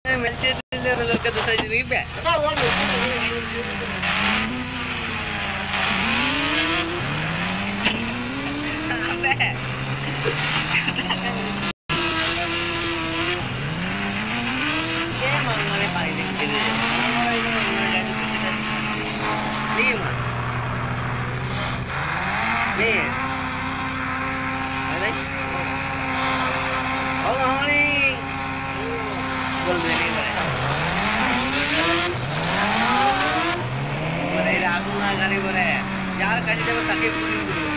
मिलचे लोग का दूसरा जिंदगी पे गाड़ी बोले यार काजी देबो ताके पुलिस बोलो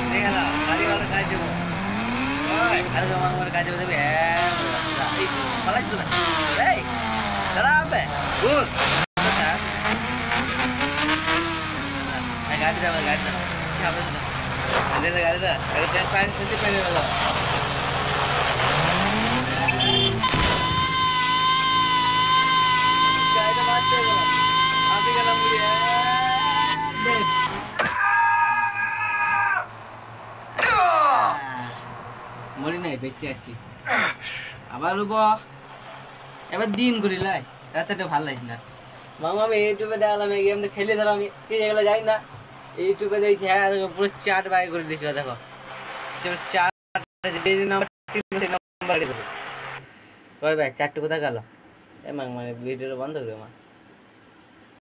नहीं हला गाड़ी वाला काजी देबो ओए अरे जमांग वाला काजी देबो ए माला चला ए चला बे गुड अच्छा मैं गाड़ी देबो क्या बोल रहा है गाड़ी दा अरे क्या पैंट कैसे पहने वाला क्या इधर बात कर रहा आप ही का मुझे মরি নাই বেঁচে আছি আবার রূপ এবার দিন করিলাই রাতে ভালো লাগছে না মামা আমি ইউটিউবে দেখলাম এই গেমটা খেলে ধরো আমি কি এগুলো যাই না ইউটিউবে দেখছি হ্যাঁ পুরো চার্ট বাই করে দিয়েছি দেখো চার্ট নাম্বার কই ভাই চারটে কোথায় গেল এ মানে ভিডিওটা বন্ধ করে মা